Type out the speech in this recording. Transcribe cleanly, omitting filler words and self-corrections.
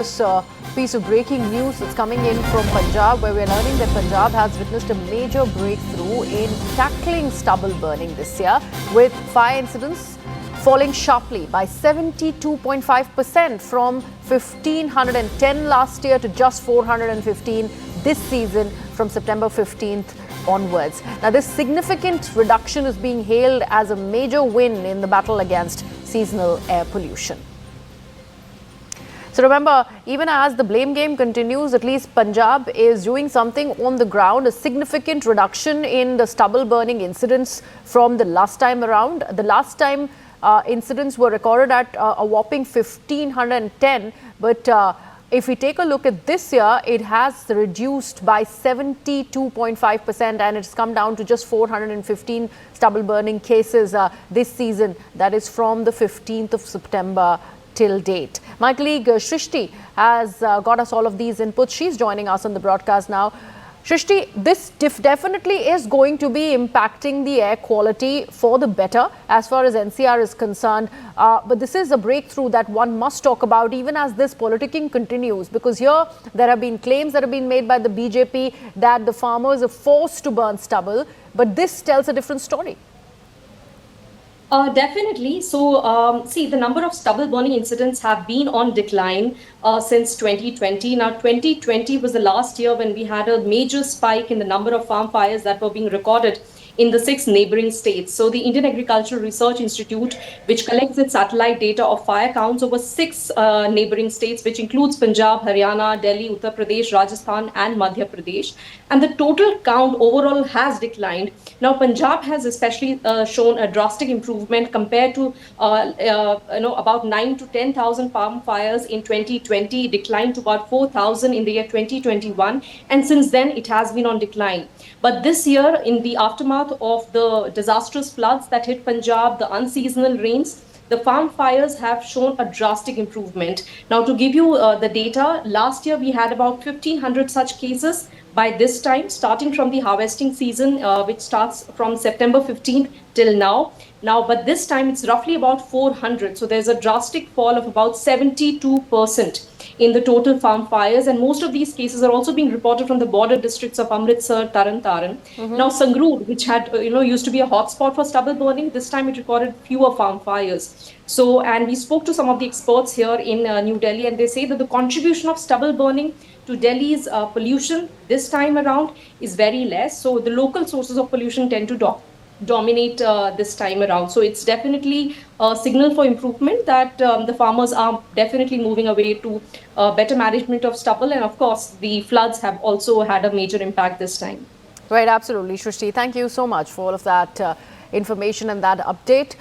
This piece of breaking news that's coming in from Punjab, where we're learning that Punjab has witnessed a major breakthrough in tackling stubble burning this year, with fire incidents falling sharply by 72.5% from 1,510 last year to just 415 this season from September 15th onwards. Now, this significant reduction is being hailed as a major win in the battle against seasonal air pollution. So remember, even as the blame game continues, at least Punjab is doing something on the ground, a significant reduction in the stubble burning incidents from the last time around. The last time incidents were recorded at a whopping 1,510, but if we take a look at this year, it has reduced by 72.5% and it's come down to just 415 stubble burning cases this season. That is from the 15th of September till date. My colleague Shrishti has got us all of these inputs. She's joining us on the broadcast now. Shrishti, this definitely is going to be impacting the air quality for the better as far as NCR is concerned. But this is a breakthrough that one must talk about even as this politicking continues, because here there have been claims that have been made by the BJP that the farmers are forced to burn stubble. But this tells a different story. Definitely. So, see, the number of stubble burning incidents have been on decline since 2020. Now, 2020 was the last year when we had a major spike in the number of farm fires that were being recorded in the 6 neighboring states. So the Indian Agricultural Research Institute, which collects its satellite data of fire counts over 6 neighboring states, which includes Punjab, Haryana, Delhi, Uttar Pradesh, Rajasthan, and Madhya Pradesh. And the total count overall has declined. Now, Punjab has especially shown a drastic improvement compared to about 9 to 10,000 farm fires in 2020, declined to about 4,000 in the year 2021, and since then it has been on decline. But this year, in the aftermath of the disastrous floods that hit Punjab, the unseasonal rains, the farm fires have shown a drastic improvement. Now, to give you the data, last year we had about 1,500 such cases by this time, starting from the harvesting season, which starts from September 15th till now. But this time it's roughly about 400. So there's a drastic fall of about 72% in the total farm fires. And most of these cases are also being reported from the border districts of Amritsar, Taran Taran. Now, Sangrur, which had, used to be a hotspot for stubble burning, this time it recorded fewer farm fires. So, and we spoke to some of the experts here in New Delhi, and they say that the contribution of stubble burning to Delhi's pollution this time around is very less. So the local sources of pollution tend to dominate this time around. So it's definitely a signal for improvement that the farmers are definitely moving away to better management of stubble. And of course, the floods have also had a major impact this time. Right, absolutely. Shrishti, thank you so much for all of that information and that update.